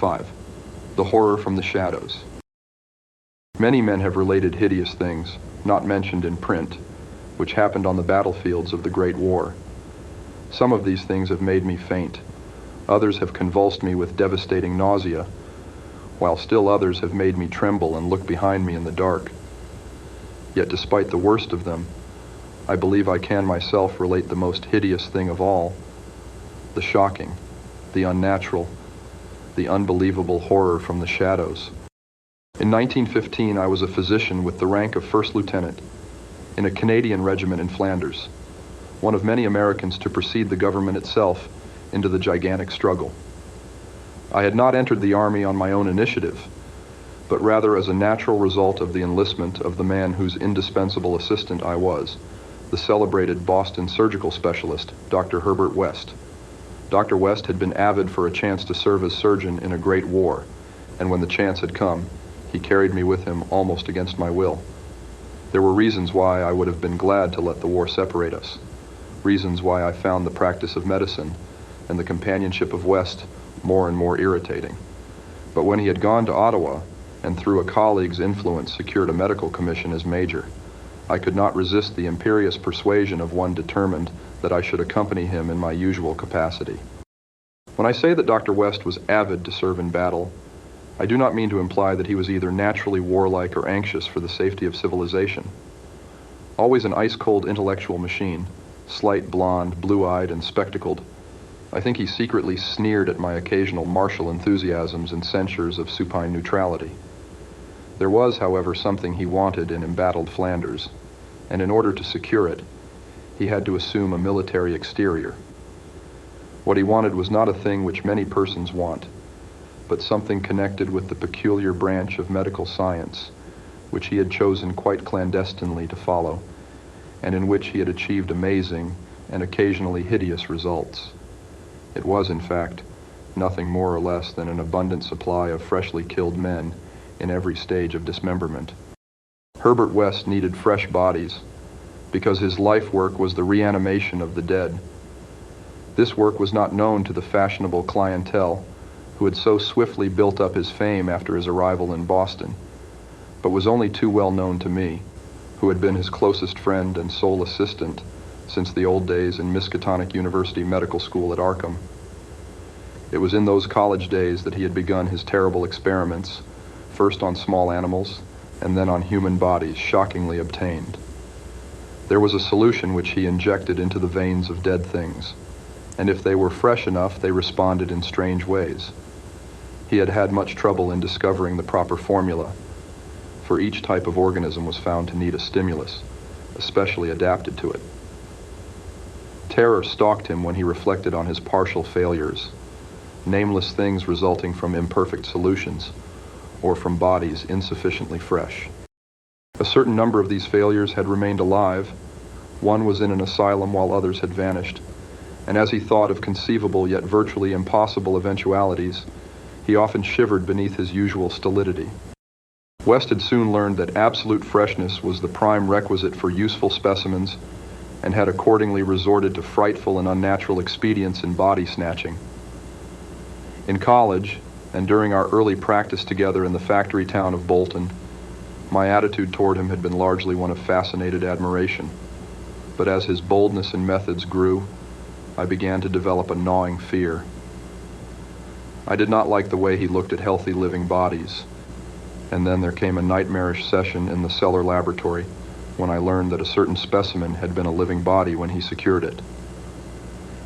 5. The horror from the shadows. Many men have related hideous things, not mentioned in print, which happened on the battlefields of the Great War. Some of these things have made me faint. Others have convulsed me with devastating nausea, while still others have made me tremble and look behind me in the dark. Yet despite the worst of them, I believe I can myself relate the most hideous thing of all, the shocking, the unnatural, the unbelievable horror from the shadows. In 1915, I was a physician with the rank of first lieutenant in a Canadian regiment in Flanders, one of many Americans to precede the government itself into the gigantic struggle. I had not entered the Army on my own initiative, but rather as a natural result of the enlistment of the man whose indispensable assistant I was, the celebrated Boston surgical specialist, Dr. Herbert West. Dr. West had been avid for a chance to serve as surgeon in a great war, and when the chance had come, he carried me with him almost against my will. There were reasons why I would have been glad to let the war separate us, reasons why I found the practice of medicine and the companionship of West more and more irritating. But when he had gone to Ottawa, and through a colleague's influence secured a medical commission as major, I could not resist the imperious persuasion of one determined that I should accompany him in my usual capacity. When I say that Dr. West was avid to serve in battle, I do not mean to imply that he was either naturally warlike or anxious for the safety of civilization. Always an ice-cold intellectual machine, slight, blonde, blue-eyed, and spectacled, I think he secretly sneered at my occasional martial enthusiasms and censures of supine neutrality. There was, however, something he wanted in embattled Flanders, and in order to secure it, he had to assume a military exterior. What he wanted was not a thing which many persons want, but something connected with the peculiar branch of medical science, which he had chosen quite clandestinely to follow, and in which he had achieved amazing and occasionally hideous results. It was, in fact, nothing more or less than an abundant supply of freshly killed men in every stage of dismemberment. Herbert West needed fresh bodies because his life work was the reanimation of the dead. This work was not known to the fashionable clientele who had so swiftly built up his fame after his arrival in Boston, but was only too well known to me, who had been his closest friend and sole assistant since the old days in Miskatonic University Medical School at Arkham. It was in those college days that he had begun his terrible experiments, first on small animals, and then on human bodies, shockingly obtained. There was a solution which he injected into the veins of dead things, and if they were fresh enough, they responded in strange ways. He had had much trouble in discovering the proper formula, for each type of organism was found to need a stimulus, especially adapted to it. Terror stalked him when he reflected on his partial failures, nameless things resulting from imperfect solutions, or from bodies insufficiently fresh. A certain number of these failures had remained alive. One was in an asylum while others had vanished, and as he thought of conceivable yet virtually impossible eventualities, he often shivered beneath his usual stolidity. West had soon learned that absolute freshness was the prime requisite for useful specimens, and had accordingly resorted to frightful and unnatural expedients in body snatching. In college, and during our early practice together in the factory town of Bolton, my attitude toward him had been largely one of fascinated admiration. But as his boldness and methods grew, I began to develop a gnawing fear. I did not like the way he looked at healthy living bodies, and then there came a nightmarish session in the cellar laboratory when I learned that a certain specimen had been a living body when he secured it.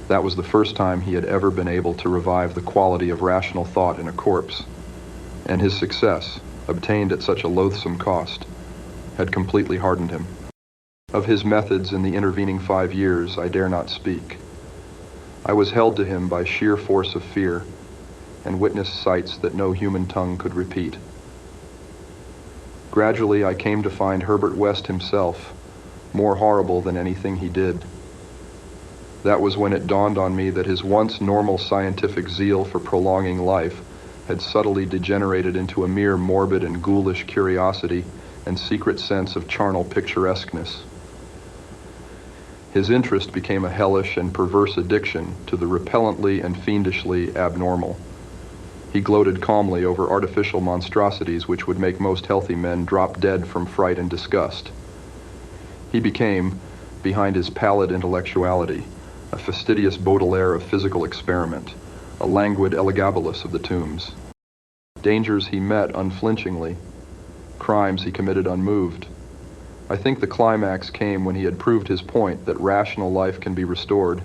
That was the first time he had ever been able to revive the quality of rational thought in a corpse, and his success, obtained at such a loathsome cost, had completely hardened him. Of his methods in the intervening 5 years, I dare not speak. I was held to him by sheer force of fear, and witnessed sights that no human tongue could repeat. Gradually, I came to find Herbert West himself more horrible than anything he did. That was when it dawned on me that his once normal scientific zeal for prolonging life had subtly degenerated into a mere morbid and ghoulish curiosity and secret sense of charnel picturesqueness. His interest became a hellish and perverse addiction to the repellently and fiendishly abnormal. He gloated calmly over artificial monstrosities which would make most healthy men drop dead from fright and disgust. He became, behind his pallid intellectuality, a fastidious Baudelaire of physical experiment, a languid Elagabalus of the tombs. Dangers he met unflinchingly, crimes he committed unmoved. I think the climax came when he had proved his point that rational life can be restored,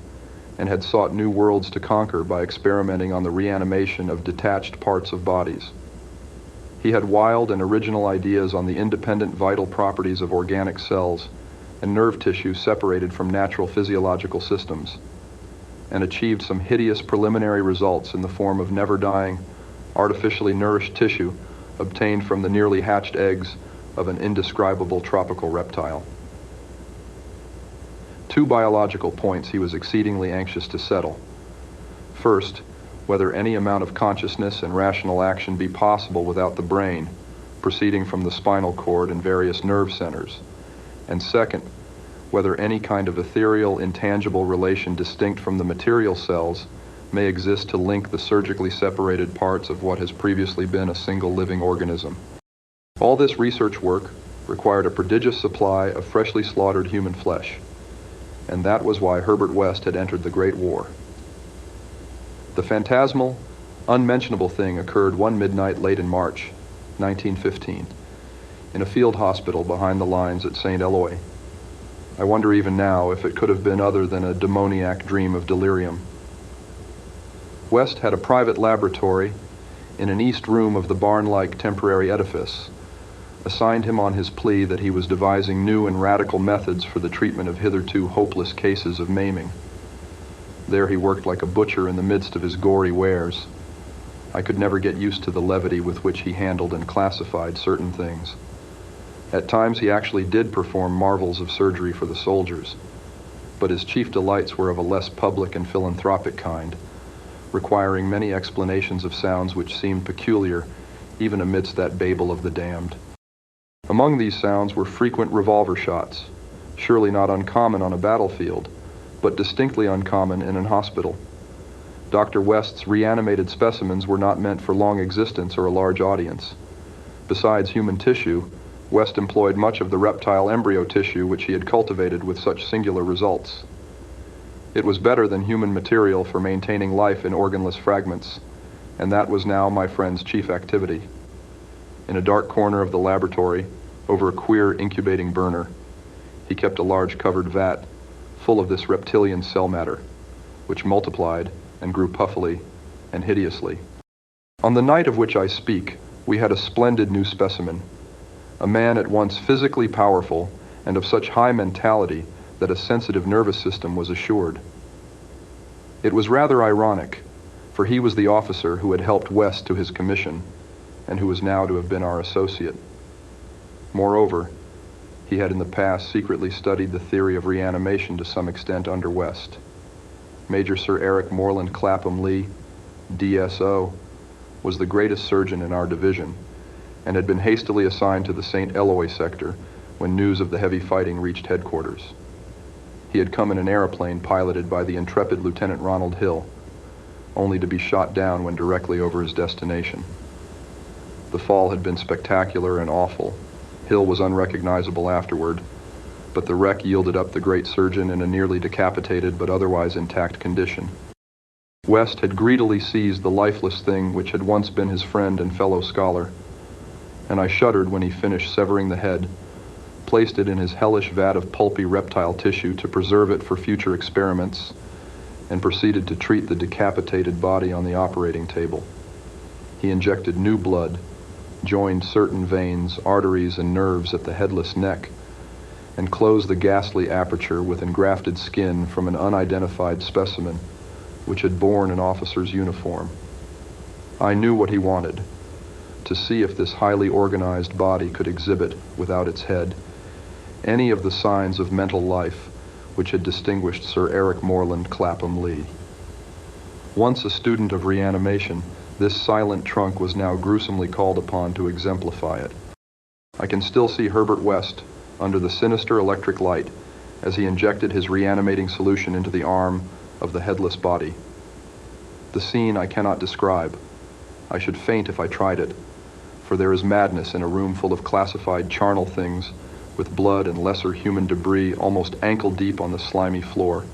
and had sought new worlds to conquer by experimenting on the reanimation of detached parts of bodies. He had wild and original ideas on the independent vital properties of organic cells and nerve tissue separated from natural physiological systems, and achieved some hideous preliminary results in the form of never-dying, artificially nourished tissue obtained from the nearly hatched eggs of an indescribable tropical reptile. Two biological points he was exceedingly anxious to settle. First, whether any amount of consciousness and rational action be possible without the brain, proceeding from the spinal cord and various nerve centers. And second, whether any kind of ethereal, intangible relation distinct from the material cells may exist to link the surgically separated parts of what has previously been a single living organism. All this research work required a prodigious supply of freshly slaughtered human flesh, and that was why Herbert West had entered the Great War. The phantasmal, unmentionable thing occurred one midnight late in March, 1915, in a field hospital behind the lines at St. Eloi. I wonder even now if it could have been other than a demoniac dream of delirium. West had a private laboratory in an east room of the barn-like temporary edifice, assigned him on his plea that he was devising new and radical methods for the treatment of hitherto hopeless cases of maiming. There he worked like a butcher in the midst of his gory wares. I could never get used to the levity with which he handled and classified certain things. At times he actually did perform marvels of surgery for the soldiers, but his chief delights were of a less public and philanthropic kind, requiring many explanations of sounds which seemed peculiar even amidst that babel of the damned. Among these sounds were frequent revolver shots, surely not uncommon on a battlefield, but distinctly uncommon in an hospital. Dr. West's reanimated specimens were not meant for long existence or a large audience. Besides human tissue, West employed much of the reptile embryo tissue which he had cultivated with such singular results. It was better than human material for maintaining life in organless fragments, and that was now my friend's chief activity. In a dark corner of the laboratory, over a queer incubating burner, he kept a large covered vat full of this reptilian cell matter, which multiplied and grew puffily and hideously. On the night of which I speak, we had a splendid new specimen, a man at once physically powerful and of such high mentality that a sensitive nervous system was assured. It was rather ironic, for he was the officer who had helped West to his commission, and who was now to have been our associate. Moreover, he had in the past secretly studied the theory of reanimation to some extent under West. Major Sir Eric Moreland Clapham Lee, DSO, was the greatest surgeon in our division, and had been hastily assigned to the St. Eloi sector when news of the heavy fighting reached headquarters. He had come in an aeroplane piloted by the intrepid Lieutenant Ronald Hill, only to be shot down when directly over his destination. The fall had been spectacular and awful. Hill was unrecognizable afterward, but the wreck yielded up the great surgeon in a nearly decapitated but otherwise intact condition. West had greedily seized the lifeless thing which had once been his friend and fellow scholar, and I shuddered when he finished severing the head, placed it in his hellish vat of pulpy reptile tissue to preserve it for future experiments, and proceeded to treat the decapitated body on the operating table. He injected new blood, joined certain veins, arteries, and nerves at the headless neck, and closed the ghastly aperture with engrafted skin from an unidentified specimen which had borne an officer's uniform. I knew what he wanted, to see if this highly organized body could exhibit, without its head, any of the signs of mental life which had distinguished Sir Eric Moreland Clapham Lee. Once a student of reanimation, this silent trunk was now gruesomely called upon to exemplify it. I can still see Herbert West under the sinister electric light as he injected his reanimating solution into the arm of the headless body. The scene I cannot describe. I should faint if I tried it, for there is madness in a room full of classified charnel things, with blood and lesser human debris almost ankle-deep on the slimy floor,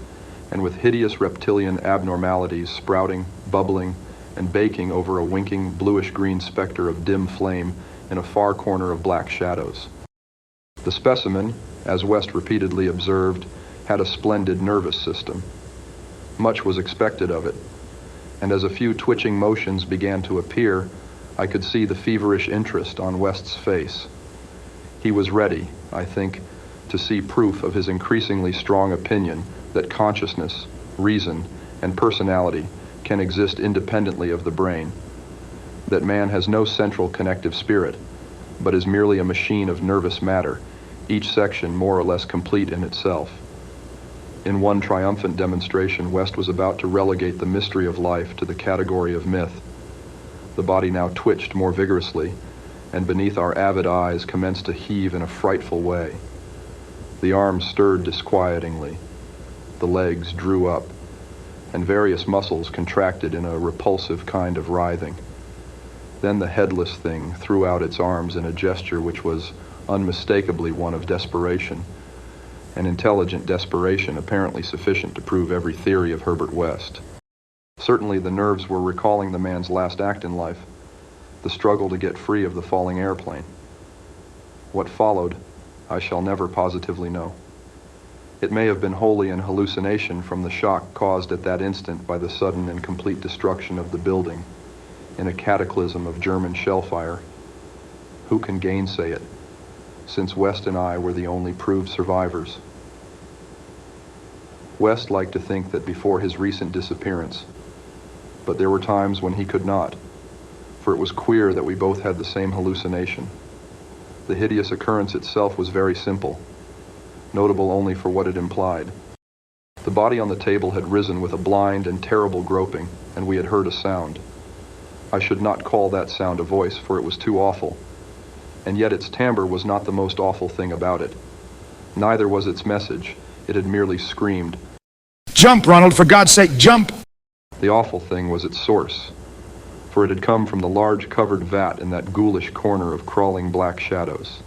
and with hideous reptilian abnormalities sprouting, bubbling, and baking over a winking bluish-green specter of dim flame in a far corner of black shadows. The specimen, as West repeatedly observed, had a splendid nervous system. Much was expected of it, and as a few twitching motions began to appear, I could see the feverish interest on West's face. He was ready, I think, to see proof of his increasingly strong opinion that consciousness, reason, and personality can exist independently of the brain, that man has no central connective spirit, but is merely a machine of nervous matter, each section more or less complete in itself. In one triumphant demonstration, West was about to relegate the mystery of life to the category of myth. The body now twitched more vigorously, and beneath our avid eyes commenced to heave in a frightful way. The arms stirred disquietingly, the legs drew up, and various muscles contracted in a repulsive kind of writhing. Then the headless thing threw out its arms in a gesture which was unmistakably one of desperation, an intelligent desperation apparently sufficient to prove every theory of Herbert West. Certainly the nerves were recalling the man's last act in life, the struggle to get free of the falling airplane. What followed, I shall never positively know. It may have been wholly an hallucination from the shock caused at that instant by the sudden and complete destruction of the building in a cataclysm of German shell fire. Who can gainsay it, since West and I were the only proved survivors? West liked to think that before his recent disappearance, but there were times when he could not, for it was queer that we both had the same hallucination. The hideous occurrence itself was very simple, notable only for what it implied. The body on the table had risen with a blind and terrible groping, and we had heard a sound. I should not call that sound a voice, for it was too awful, and yet its timbre was not the most awful thing about it. Neither was its message. It had merely screamed, "Jump, Ronald, for God's sake, jump!" The awful thing was its source, for it had come from the large covered vat in that ghoulish corner of crawling black shadows.